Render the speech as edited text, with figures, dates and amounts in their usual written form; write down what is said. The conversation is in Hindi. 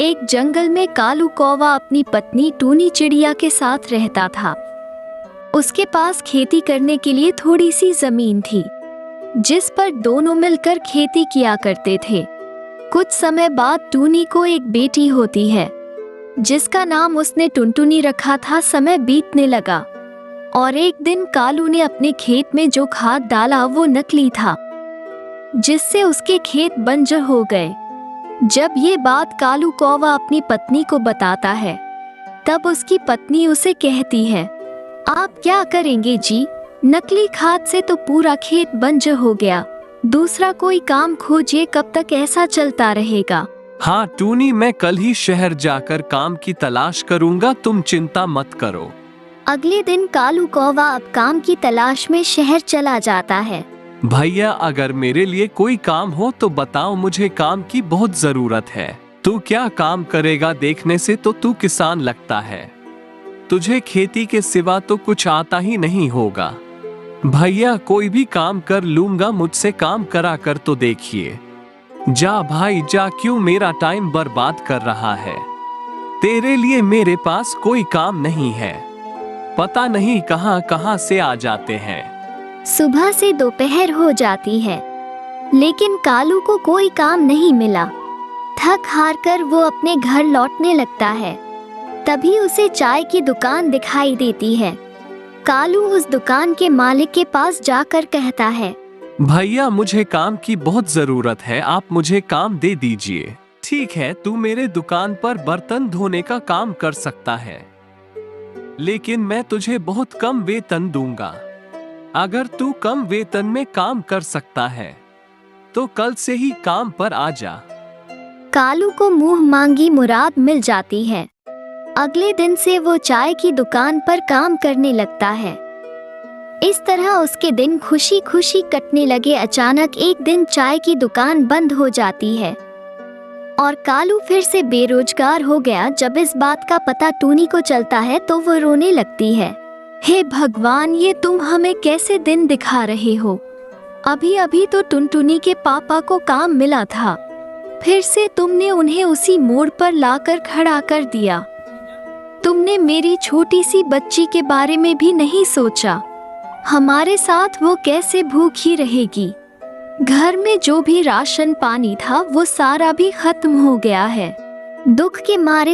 एक जंगल में कालू कौवा अपनी पत्नी टूनी चिड़िया के साथ रहता था। उसके पास खेती करने के लिए थोड़ी सी जमीन थी, जिस पर दोनों मिलकर खेती किया करते थे। कुछ समय बाद टूनी को एक बेटी होती है, जिसका नाम उसने टुनटुनी रखा था। समय बीतने लगा और एक दिन कालू ने अपने खेत में जो खाद डाला वो नकली था, जिससे उसके खेत बंजर हो गए। जब ये बात कालू कौवा अपनी पत्नी को बताता है, तब उसकी पत्नी उसे कहती है, आप क्या करेंगे जी? नकली खाद से तो पूरा खेत बंजर हो गया। दूसरा कोई काम खोजिए, कब तक ऐसा चलता रहेगा? हाँ टूनी, मैं कल ही शहर जाकर काम की तलाश करूंगा, तुम चिंता मत करो। अगले दिन कालू कौवा अब काम की तलाश में शहर चला जाता है। भैया, अगर मेरे लिए कोई काम हो तो बताओ, मुझे काम की बहुत जरूरत है। तू क्या काम करेगा? देखने से तो तू किसान लगता है, तुझे खेती के सिवा तो कुछ आता ही नहीं होगा। भैया, कोई भी काम कर लूंगा, मुझसे काम करा कर तो देखिए। जा भाई जा, क्यों मेरा टाइम बर्बाद कर रहा है? तेरे लिए मेरे पास कोई काम नहीं है, पता नहीं कहां कहां से आ जाते हैं। सुबह से दोपहर हो जाती है, लेकिन कालू को कोई काम नहीं मिला। थक हार कर वो अपने घर लौटने लगता है। तभी उसे चाय की दुकान दिखाई देती है। कालू उस दुकान के मालिक के पास जाकर कहता है, भैया, मुझे काम की बहुत जरूरत है, आप मुझे काम दे दीजिए। ठीक है, तू मेरे दुकान पर बर्तन धोने का काम कर सकता है, लेकिन मैं तुझे बहुत कम वेतन दूंगा। अगर तू कम वेतन में काम कर सकता है तो कल से ही काम पर आ जा। कालू को मुंह मांगी मुराद मिल जाती है। अगले दिन से वो चाय की दुकान पर काम करने लगता है। इस तरह उसके दिन खुशी खुशी कटने लगे। अचानक एक दिन चाय की दुकान बंद हो जाती है और कालू फिर से बेरोजगार हो गया। जब इस बात का पता टूनी को चलता है तो वो रोने लगती है। हे भगवान, ये तुम हमें कैसे दिन दिखा रहे हो? अभी अभी तो टुनटुनी के पापा को काम मिला था, फिर से तुमने उन्हें उसी मोड़ पर लाकर खड़ा कर दिया। तुमने मेरी छोटी सी बच्ची के बारे में भी नहीं सोचा। हमारे साथ वो कैसे भूखी रहेगी? घर में जो भी राशन पानी था वो सारा भी खत्म हो गया है। दुख के मारे